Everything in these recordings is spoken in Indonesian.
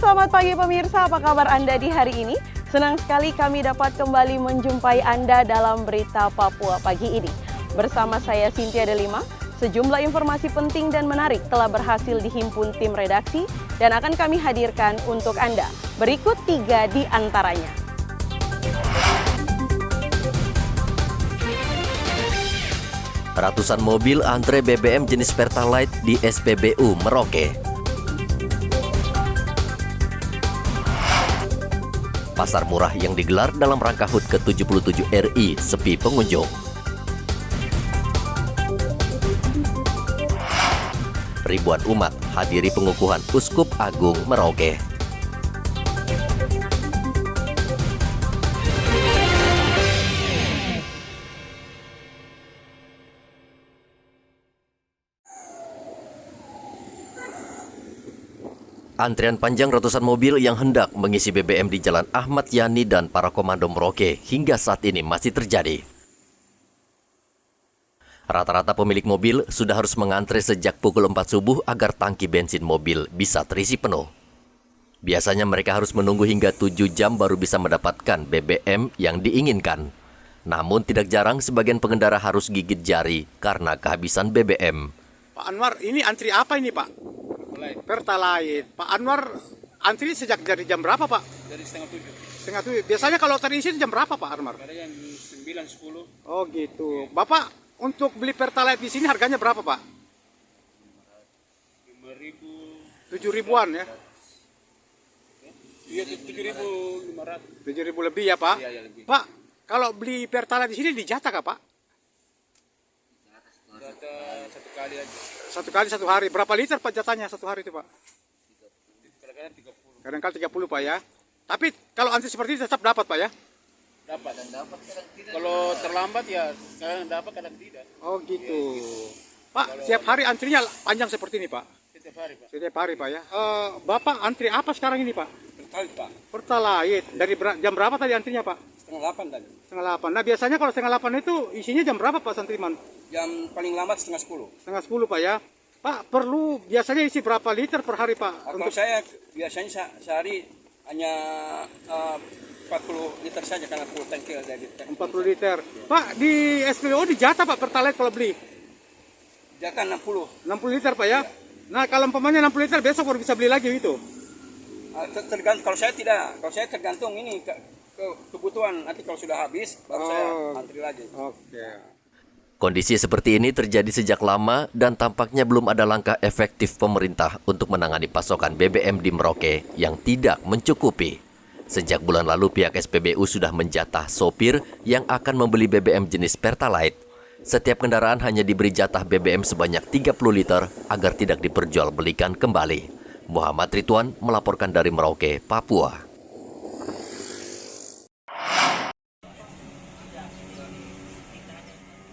selamat pagi pemirsa, apa kabar Anda di hari ini? Senang sekali kami dapat kembali menjumpai Anda dalam Berita Papua pagi ini. Bersama saya Cynthia Delima, sejumlah informasi penting dan menarik telah berhasil dihimpun tim redaksi dan akan kami hadirkan untuk Anda. Berikut 3 di antaranya. Ratusan mobil antre BBM jenis Pertalite di SPBU Merauke. Pasar murah yang digelar dalam rangka HUT ke-77 RI sepi pengunjung. Ribuan umat hadiri pengukuhan Uskup Agung Merauke. Antrian panjang ratusan mobil yang hendak mengisi BBM di Jalan Ahmad Yani dan para komando Merauke hingga saat ini masih terjadi. Rata-rata pemilik mobil sudah harus mengantre sejak pukul 4 subuh agar tangki bensin mobil bisa terisi penuh. Biasanya mereka harus menunggu hingga 7 jam baru bisa mendapatkan BBM yang diinginkan. Namun tidak jarang sebagian pengendara harus gigit jari karena kehabisan BBM. Pak Anwar, ini antri apa ini Pak? Pertalite. Pak Anwar antri sejak dari jam berapa Pak? Dari setengah 7. Setengah 7. Biasanya kalau terisi jam berapa Pak Anwar? Ada yang 9, 10. Oh gitu. Bapak untuk beli Pertalite di sini harganya berapa Pak? 5.000. 7.000-an ya? Iya, 7.500. 7.000 lebih ya Pak? Iya, lebih. Pak, kalau beli Pertalite di sini dijatah kah Pak? Jatah 1 kali aja. 1 kali 1 hari. Berapa liter Pak jatahnya 1 hari itu Pak? Kadang-kadang 30. Kadang-kadang 30 Pak ya. Tapi kalau antri seperti ini tetap dapat Pak ya? Dapat dan dapat kadang tidak. Kalau terlambat ya kadang dapat kadang tidak. Oh gitu. Pak, setiap hari antrinya panjang seperti ini Pak? Setiap hari Pak. Setiap hari Pak ya. Bapak antri apa sekarang ini Pak? Pertalite Pak. Pertalite. Dari jam berapa tadi antrinya Pak? Setengah 8 tadi. Setengah 8. Nah biasanya kalau setengah 8 itu isinya jam berapa Pak Santriman? Jam paling lambat setengah 10. Setengah 10 Pak ya. Pak perlu biasanya isi berapa liter per hari Pak? Kalau saya biasanya sehari hanya 40 liter saja karena full tangki dari 40 liter. Pak di SPBU dijatah Pak Pertalite kalau beli? Jatah 60. 60 liter Pak ya? Nah kalau umpamanya 60 liter besok baru bisa beli lagi itu? Tergantung. Kalau saya tergantung ini kebutuhan. Nanti kalau sudah habis baru saya antri lagi. Oke. Kondisi seperti ini terjadi sejak lama dan tampaknya belum ada langkah efektif pemerintah untuk menangani pasokan BBM di Merauke yang tidak mencukupi. Sejak bulan lalu pihak SPBU sudah menjatah sopir yang akan membeli BBM jenis Pertalite. Setiap kendaraan hanya diberi jatah BBM sebanyak 30 liter agar tidak diperjualbelikan kembali. Muhammad Ridwan melaporkan dari Merauke, Papua.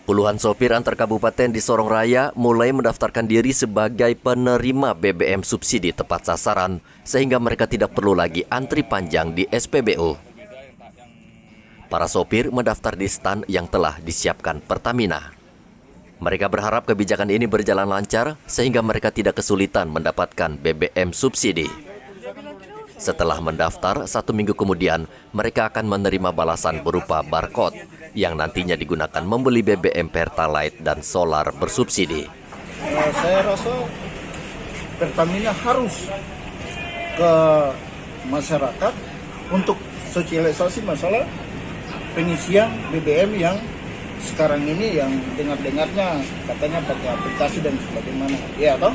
Puluhan sopir antar kabupaten di Sorong Raya mulai mendaftarkan diri sebagai penerima BBM subsidi tepat sasaran sehingga mereka tidak perlu lagi antri panjang di SPBU. Para sopir mendaftar di stan yang telah disiapkan Pertamina. Mereka berharap kebijakan ini berjalan lancar sehingga mereka tidak kesulitan mendapatkan BBM subsidi. Setelah mendaftar, 1 minggu kemudian mereka akan menerima balasan berupa barcode yang nantinya digunakan membeli BBM Pertalite dan solar bersubsidi. Saya rasa Pertamina harus ke masyarakat untuk sosialisasi masalah pengisian BBM yang sekarang ini yang dengar-dengarnya katanya pakai aplikasi dan sebagaimana. Ya toh?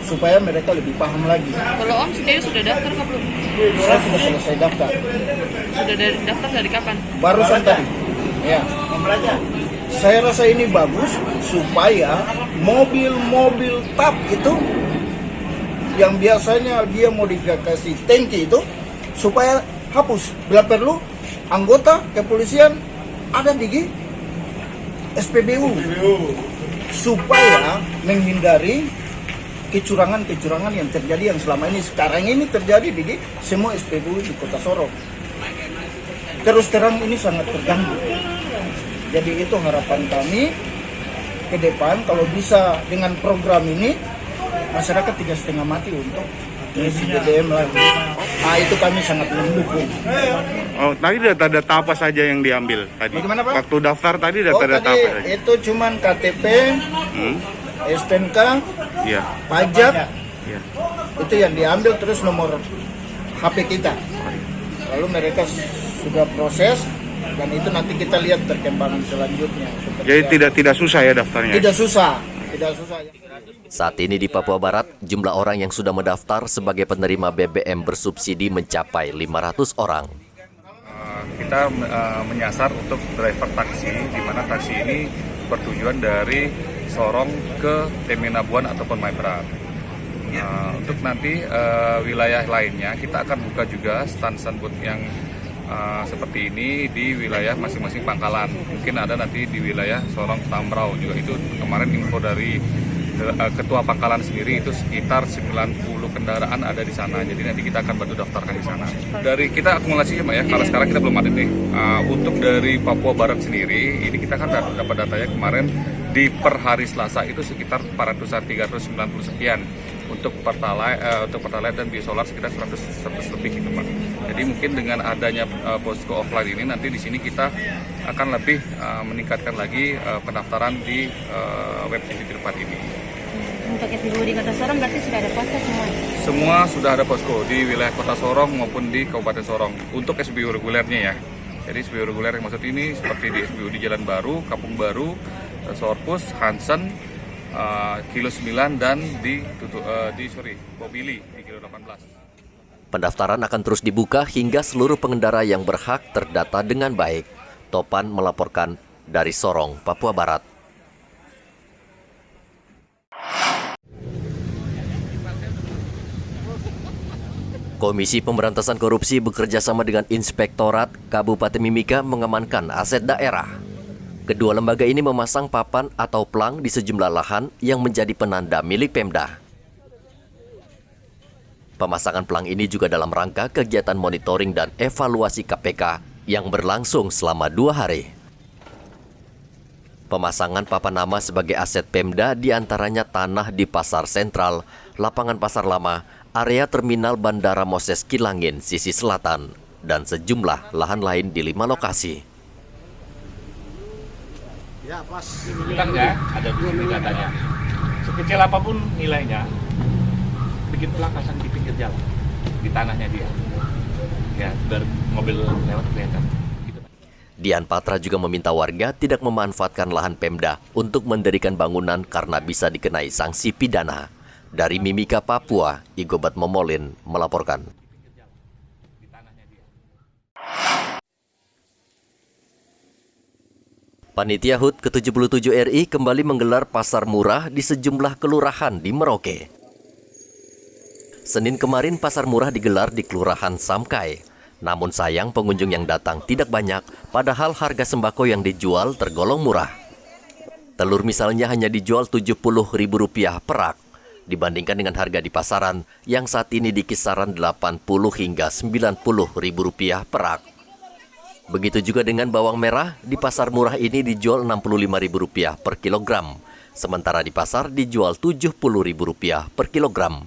Supaya mereka lebih paham lagi. Kalau Om sendiri sudah daftar kah belum? Saya sudah selesai daftar. Sudah daftar dari kapan? Barusan tadi. Ya. Saya rasa ini bagus supaya mobil-mobil TAP itu yang biasanya dia modifikasi tangki itu supaya hapus. Bila perlu anggota kepolisian ada di SPBU supaya menghindari kecurangan-kecurangan yang terjadi yang selama ini sekarang ini terjadi di semua SPBU di Kota Sorong. Terus terang ini sangat terganggu. Jadi itu harapan kami ke depan kalau bisa dengan program ini masyarakat tidak setengah mati untuk mengisi BBM lagi. itu kami sangat mendukung. Oh, tadi data-data apa saja yang diambil tadi? Bagaimana, Pak? Waktu daftar tadi data-data tadi apa saja? itu cuman KTP, STNK, Iya. pajak, Iya. itu yang diambil, terus nomor HP kita. Lalu mereka sudah proses, dan itu nanti kita lihat perkembangan selanjutnya. Jadi tidak susah ya daftarnya? Tidak susah. Saat ini di Papua Barat, jumlah orang yang sudah mendaftar sebagai penerima BBM bersubsidi mencapai 500 orang. Kita menyasar untuk driver taksi, di mana taksi ini bertujuan dari Sorong ke Temenabuan ataupun Maibrat. Untuk nanti wilayah lainnya, kita akan buka juga stand-stand booth yang seperti ini di wilayah masing-masing pangkalan. Mungkin ada nanti di wilayah Sorong Tambrau juga. Itu kemarin info dari ketua pangkalan sendiri, itu sekitar 90 kendaraan ada di sana. Jadi nanti kita akan bantu daftarkan di sana. Dari kita akumulasinya, Mbak ya, kalau sekarang kita belum ada nih. Untuk dari Papua Barat sendiri, ini kita kan dapat datanya kemarin di per hari Selasa itu sekitar 390 sekian. Untuk Pertalite dan Biosolar sekitar 100 lebih gitu, Pak. Jadi mungkin dengan adanya posko offline ini, nanti di sini kita akan lebih meningkatkan lagi pendaftaran di web TV tempat ini. Untuk SPBU di Kota Sorong berarti sudah ada posko semua? Semua sudah ada posko di wilayah Kota Sorong maupun di Kabupaten Sorong untuk SPBU regulernya ya. Jadi SPBU reguler yang maksud ini seperti di SPBU di Jalan Baru, Kampung Baru, Sorpus, Hansen, Kilo 9 dan di Bobili di Kilo 18. Pendaftaran akan terus dibuka hingga seluruh pengendara yang berhak terdata dengan baik. Topan melaporkan dari Sorong, Papua Barat. Komisi Pemberantasan Korupsi bekerjasama dengan Inspektorat Kabupaten Mimika mengamankan aset daerah. Kedua lembaga ini memasang papan atau plang di sejumlah lahan yang menjadi penanda milik Pemda. Pemasangan plang ini juga dalam rangka kegiatan monitoring dan evaluasi KPK yang berlangsung selama 2 hari. Pemasangan papan nama sebagai aset Pemda diantaranya tanah di Pasar Sentral, Lapangan Pasar Lama, area terminal Bandara Moses Kilangin, sisi selatan, dan sejumlah lahan lain di 5 lokasi. Ya, pas bilangnya ada di sini datanya. Sekecil apapun nilainya, bikin pelakasan di pinggir jalan, di tanahnya dia. Ya, biar mobil lewat kelihatan. Dian Patra juga meminta warga tidak memanfaatkan lahan Pemda untuk mendirikan bangunan karena bisa dikenai sanksi pidana. Dari Mimika, Papua, Igobat Momolin melaporkan. Panitia HUT ke-77 RI kembali menggelar pasar murah di sejumlah kelurahan di Merauke. Senin kemarin pasar murah digelar di Kelurahan Samkai. Namun sayang pengunjung yang datang tidak banyak, padahal harga sembako yang dijual tergolong murah. Telur misalnya hanya dijual Rp70.000 per rak, dibandingkan dengan harga di pasaran yang saat ini di kisaran Rp80 hingga Rp90.000 per rak. Begitu juga dengan bawang merah, di pasar murah ini dijual Rp65.000 per kilogram, sementara di pasar dijual Rp70.000 per kilogram.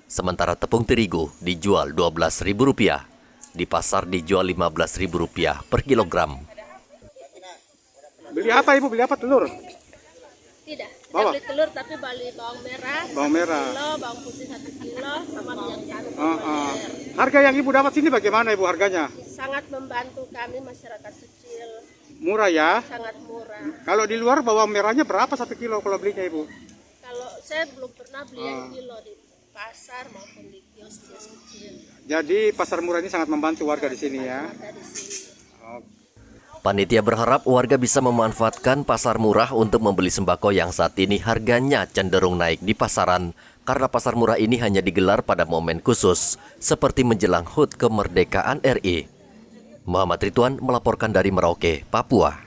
Sementara tepung terigu dijual Rp12.000, di pasar dijual Rp15.000 per kilogram. Beli apa Ibu? Beli apa, telur? Tidak, Bawa. beli telur tapi beli bawang merah, Bawang merah. 1 kilo, bawang putih 1 kilo, sama minyak satu Harga yang Ibu dapat sini bagaimana Ibu harganya? Sangat membantu kami masyarakat kecil, Murah ya? sangat murah. Kalau di luar bawang merahnya berapa 1 kilo kalau belinya Ibu? Kalau saya belum pernah beli yang kilo di pasar maupun di kios-kios kecil. Jadi pasar murah ini sangat membantu warga di sini ya? Ada di sini. Panitia berharap warga bisa memanfaatkan pasar murah untuk membeli sembako yang saat ini harganya cenderung naik di pasaran, karena pasar murah ini hanya digelar pada momen khusus, seperti menjelang HUT kemerdekaan RI. Muhammad Ridwan melaporkan dari Merauke, Papua.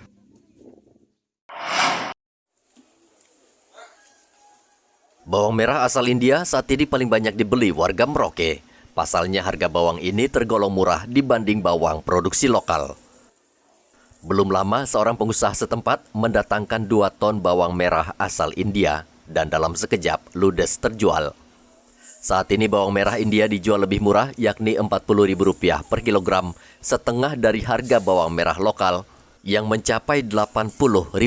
Bawang merah asal India saat ini paling banyak dibeli warga Merauke. Pasalnya harga bawang ini tergolong murah dibanding bawang produksi lokal. Belum lama seorang pengusaha setempat mendatangkan 2 ton bawang merah asal India dan dalam sekejap ludes terjual. Saat ini bawang merah India dijual lebih murah, yakni Rp40.000 per kilogram, setengah dari harga bawang merah lokal yang mencapai Rp80.000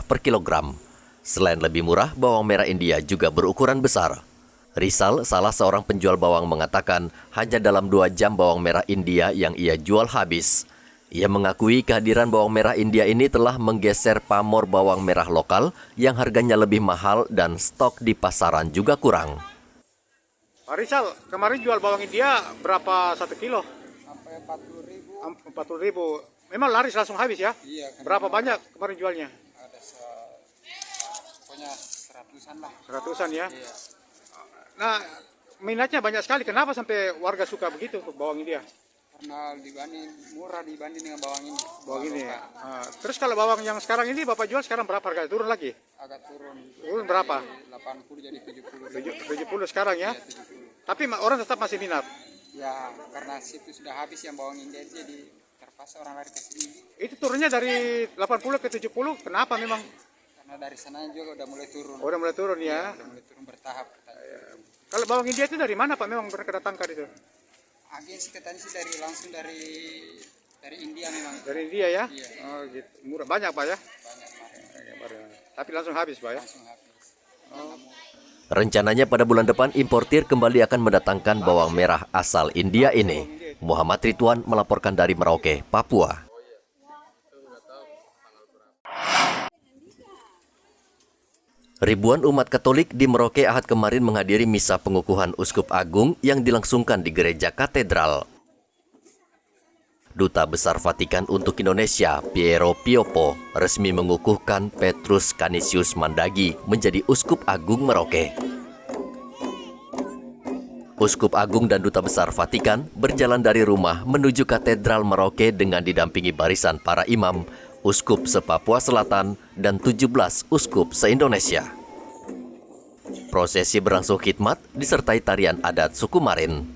per kilogram. Selain lebih murah, bawang merah India juga berukuran besar. Rizal, salah seorang penjual bawang, mengatakan hanya dalam 2 jam bawang merah India yang ia jual habis. Ia mengakui kehadiran bawang merah India ini telah menggeser pamor bawang merah lokal yang harganya lebih mahal dan stok di pasaran juga kurang. Pak Rizal, kemarin jual bawang India berapa 1 kilo? Sampai 40.000. 40.000. Memang laris langsung habis ya? Iya. Berapa banyak kemarin jualnya? Ada pokoknya 100-an lah. 100-an ya? Iya. Nah, minatnya banyak sekali. Kenapa sampai warga suka begitu bawang India? Karena murah dibanding dengan bawang ini. Bawang ini. Terus kalau bawang yang sekarang ini Bapak jual sekarang berapa harga? Turun lagi? Agak turun. Turun berapa? 80 jadi 70. 70 sekarang ya? Iya, 70. Tapi orang tetap masih minat? Ya, karena itu sudah habis yang bawang India jadi terpaksa orang lari ke sini. Itu turunnya dari 80 ke 70, kenapa memang? Karena dari sana juga udah mulai turun. Oh, udah mulai turun ya? Udah mulai turun bertahap. Kalau bawang India itu dari mana Pak memang mereka datangkan itu? Agensi katanya sih langsung dari India memang. Dari India ya? Iya. Oh gitu. Murah banyak Pak ya? Banyak. Tapi langsung habis Pak ya? Langsung habis. Rencananya pada bulan depan importir kembali akan mendatangkan bawang merah asal India ini. Muhammad Ridwan melaporkan dari Merauke, Papua. Ribuan umat Katolik di Merauke Ahad kemarin menghadiri misa pengukuhan Uskup Agung yang dilangsungkan di Gereja Katedral. Duta Besar Vatikan untuk Indonesia, Piero Piopo, resmi mengukuhkan Petrus Canisius Mandagi menjadi Uskup Agung Merauke. Uskup Agung dan Duta Besar Vatikan berjalan dari rumah menuju Katedral Merauke dengan didampingi barisan para imam, uskup se-Papua Selatan, dan 17 uskup se-Indonesia. Prosesi berlangsung khidmat disertai tarian adat suku Marin.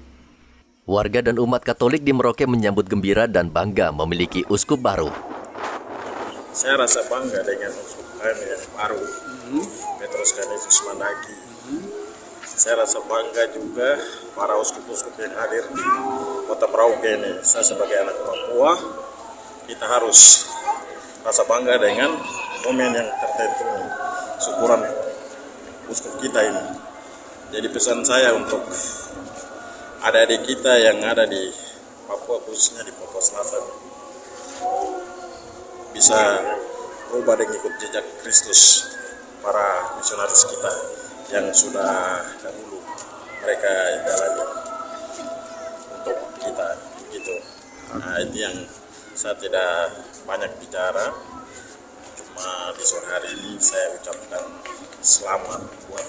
Warga dan umat Katolik di Merauke menyambut gembira dan bangga memiliki uskup baru. Saya rasa bangga dengan uskup kami yang baru, Petrus Canisius Mandagi. Saya rasa bangga juga para uskup-uskup yang hadir di kota Merauke ini. Saya sebagai anak Papua, kita harus rasa bangga dengan momen yang tertentu ini, syukuran uskup kita ini. Jadi pesan saya untuk adik-adik kita yang ada di Papua, khususnya di Papua Selatan, bisa berubah dan ikut jejak Kristus, para misionaris kita yang sudah dahulu mereka jalani untuk kita gitu. Nah, itu yang saya tidak banyak bicara, cuma di sore hari ini saya ucapkan selamat buat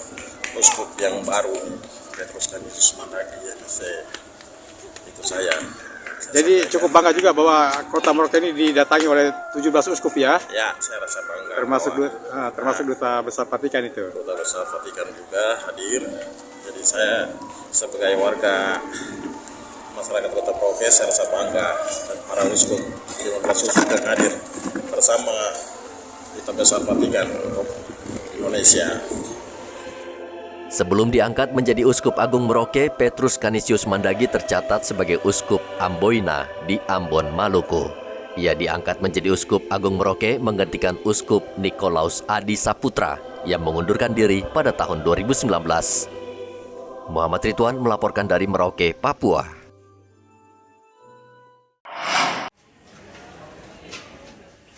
uskup yang baru Petrus Canisius Mandagi yang itu saya. Jadi cukup bangga juga bahwa kota Merauke ini didatangi oleh 17 uskup ya? Ya, saya rasa bangga. Termasuk Duta Besar Vatikan itu? Duta Besar Vatikan juga hadir. Jadi saya sebagai warga masyarakat kota Merauke, saya rasa bangga dan para uskup 15 uskup yang hadir bersama Duta Besar Vatikan untuk Indonesia. Sebelum diangkat menjadi Uskup Agung Merauke, Petrus Canisius Mandagi tercatat sebagai Uskup Amboina di Ambon, Maluku. Ia diangkat menjadi Uskup Agung Merauke menggantikan Uskup Nikolaus Adi Saputra yang mengundurkan diri pada tahun 2019. Muhammad Ridwan melaporkan dari Merauke, Papua.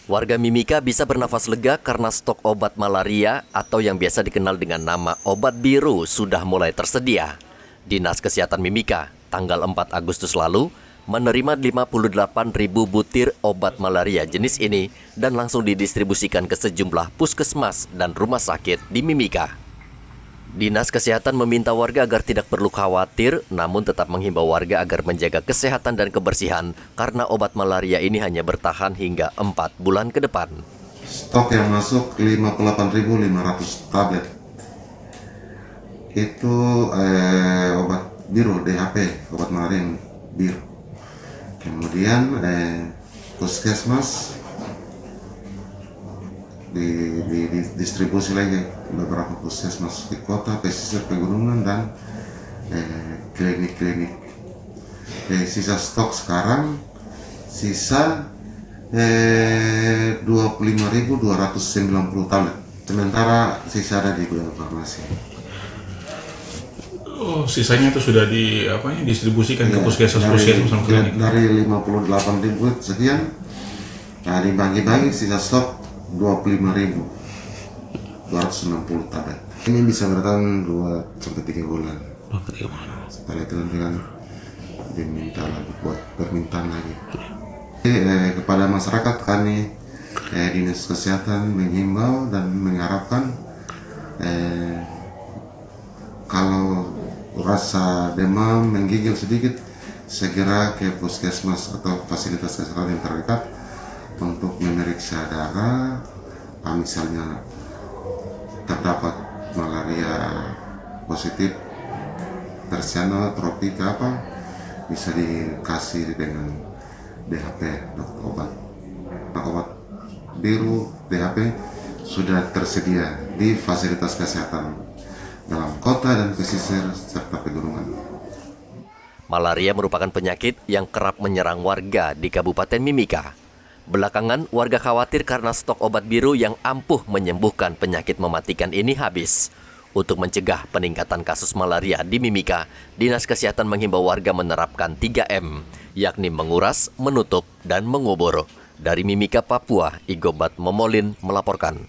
Warga Mimika bisa bernafas lega karena stok obat malaria atau yang biasa dikenal dengan nama obat biru sudah mulai tersedia. Dinas Kesehatan Mimika tanggal 4 Agustus lalu menerima 58.000 butir obat malaria jenis ini dan langsung didistribusikan ke sejumlah puskesmas dan rumah sakit di Mimika. Dinas Kesehatan meminta warga agar tidak perlu khawatir, namun tetap menghimbau warga agar menjaga kesehatan dan kebersihan karena obat malaria ini hanya bertahan hingga 4 bulan ke depan. Stok yang masuk 58.500 tablet. Itu obat biru, DHP, obat malaria biru. Kemudian puskesmas didistribusi lagi beberapa puskesmas di kota, pesisir, pegunungan, dan klinik-klinik. Sisa stok sekarang sisa 25.290 tablet. Sementara sisa ada di gudang farmasi. Oh, sisanya itu sudah didistribusikan ke puskesmas sama klinik. Dari 58.000 sekian, nah dibagi-bagi sisa stok 25.260 tablet. Ini bisa bertahan 2-3 bulan. Setelah itu nanti kan diminta lagi buat permintaan lagi. Kepada masyarakat kami Dinas Kesehatan menghimbau dan mengharapkan kalau rasa demam, menggigil sedikit, segera ke puskesmas atau fasilitas kesehatan yang terdekat untuk memeriksa darah. Misalnya terdapat malaria positif, tersiano, tropika bisa dikasih dengan DHP, obat biru DHP sudah tersedia di fasilitas kesehatan dalam kota dan pesisir serta pegunungan. Malaria merupakan penyakit yang kerap menyerang warga di Kabupaten Mimika. Belakangan, warga khawatir karena stok obat biru yang ampuh menyembuhkan penyakit mematikan ini habis. Untuk mencegah peningkatan kasus malaria di Mimika, Dinas Kesehatan menghimbau warga menerapkan 3M, yakni menguras, menutup, dan mengubur. Dari Mimika, Papua, Igobat Momolin melaporkan.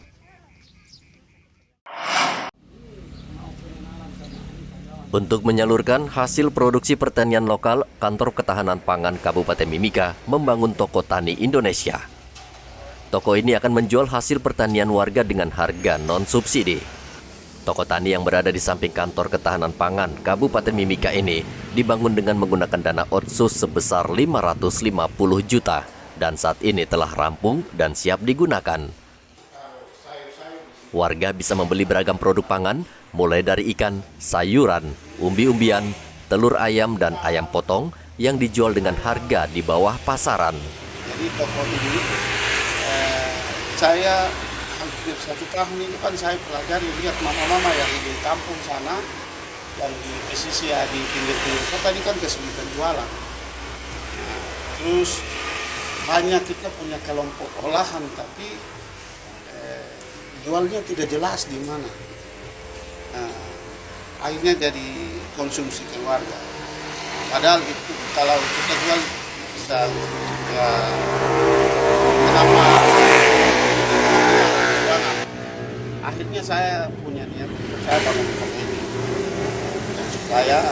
Untuk menyalurkan hasil produksi pertanian lokal, Kantor Ketahanan Pangan Kabupaten Mimika membangun toko tani Indonesia. Toko ini akan menjual hasil pertanian warga dengan harga non-subsidi. Toko tani yang berada di samping Kantor Ketahanan Pangan Kabupaten Mimika ini dibangun dengan menggunakan dana otsus sebesar 550 juta dan saat ini telah rampung dan siap digunakan. Warga bisa membeli beragam produk pangan, mulai dari ikan, sayuran, umbi-umbian, telur ayam, dan ayam potong yang dijual dengan harga di bawah pasaran. Jadi toko ini saya hampir 1 tahun ini kan saya pelajari, lihat mama-mama yang di kampung sana, yang di pesisir di pinggir-pinggir kota ini kan kesulitan jualan. Terus hanya kita punya kelompok olahan, tapi jualnya tidak jelas di mana. Akhirnya jadi konsumsi keluarga. Padahal itu kalau kita jual bisa kenapa? Akhirnya saya punya niat, saya bangun toko ini supaya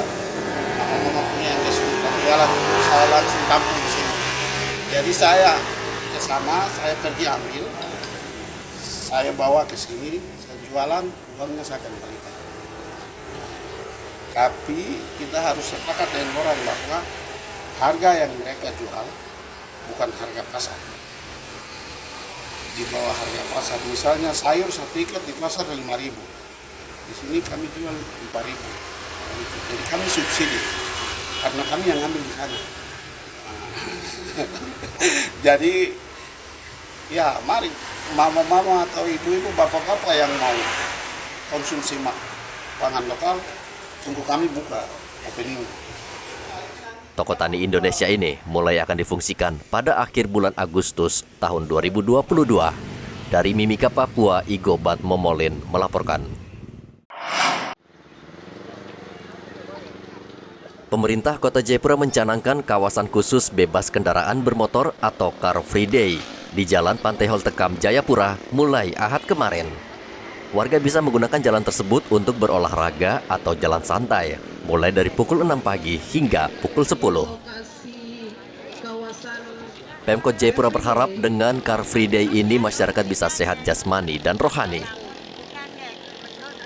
mama-mama punya yang kesulitan jualan, saya langsung tampung di sini. Jadi saya ke sana, saya pergi ambil, saya bawa ke sini, saya jualan, uangnya saya kembalikan. Tapi kita harus sepakat dengan orang bahwa harga yang mereka jual bukan harga pasar. Di bawah harga pasar, misalnya sayur 1 ikat di pasar 5.000, di sini kami jual 4.000. Jadi kami subsidi karena kami yang ambil di sana. Jadi ya mari mama-mama atau ibu-ibu, bapak-bapak yang mau konsumsi pangan lokal, tunggu kami buka opening. Toko tani Indonesia ini mulai akan difungsikan pada akhir bulan Agustus tahun 2022. Dari Mimika, Papua, Igobat Momolin melaporkan. Pemerintah Kota Jayapura mencanangkan kawasan khusus bebas kendaraan bermotor atau Car Free Day di Jalan Pantai Hall Tekam, Jayapura mulai Ahad kemarin. Warga bisa menggunakan jalan tersebut untuk berolahraga atau jalan santai, mulai dari pukul 6 pagi hingga pukul 10. Pemkot Jayapura berharap dengan Car Free Day ini masyarakat bisa sehat jasmani dan rohani.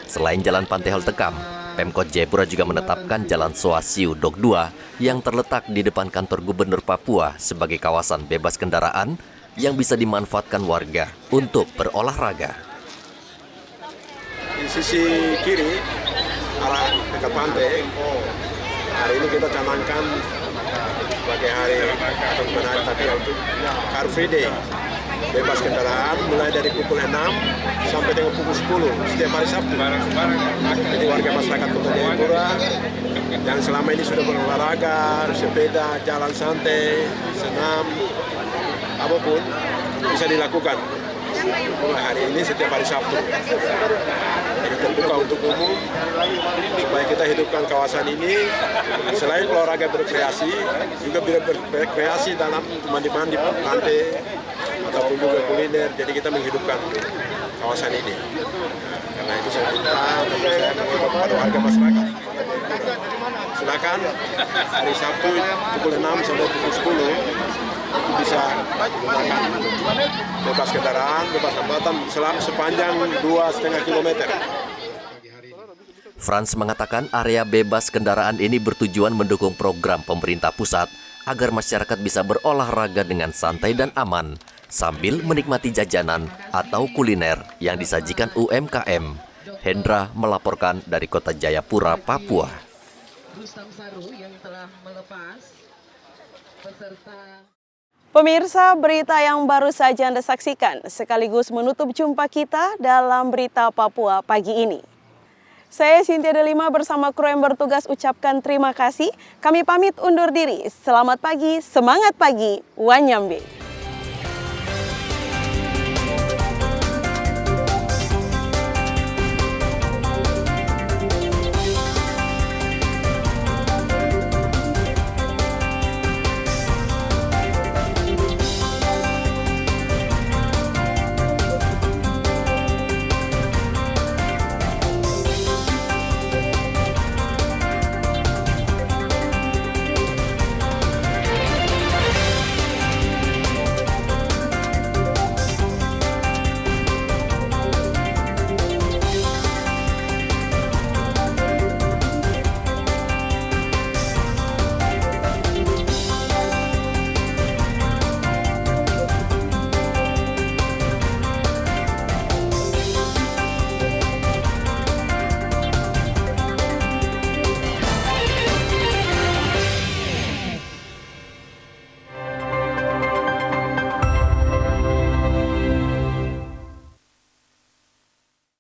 Selain Jalan Pantai Hall Tekam, Pemkot Jayapura juga menetapkan Jalan Soasiu Dok 2 yang terletak di depan kantor Gubernur Papua sebagai kawasan bebas kendaraan yang bisa dimanfaatkan warga untuk berolahraga. Di sisi kiri arah dekat pantai, hari ini kita canangkan sebagai hari atau bukan hari tapi untuk Car Free Day. bebas kendaraan mulai dari pukul 6 sampai dengan pukul 10 setiap hari Sabtu. Jadi warga masyarakat Kota Jayapura yang selama ini sudah berolahraga, sepeda, jalan santai, senam, apapun bisa dilakukan mulai hari ini setiap hari Sabtu. Jadi terbuka untuk umum supaya kita hidupkan kawasan ini selain olahraga berkreasi juga berkreasi dalam mandi-mandi pantai ataupun juga kuliner. Jadi kita menghidupkan kawasan ini. Karena itu saya minta kepada warga masyarakat silakan hari Sabtu pukul 6 sampai pukul 10 bisa menggunakan bebas kendaraan, bebas hambatan sepanjang 2,5 km. Frans mengatakan area bebas kendaraan ini bertujuan mendukung program pemerintah pusat agar masyarakat bisa berolahraga dengan santai dan aman sambil menikmati jajanan atau kuliner yang disajikan UMKM. Hendra melaporkan dari Kota Jayapura, Papua. Pemirsa, berita yang baru saja Anda saksikan sekaligus menutup jumpa kita dalam Berita Papua pagi ini. Saya Cynthia Delima bersama kru yang bertugas ucapkan terima kasih. Kami pamit undur diri. Selamat pagi, semangat pagi, Wanyambe.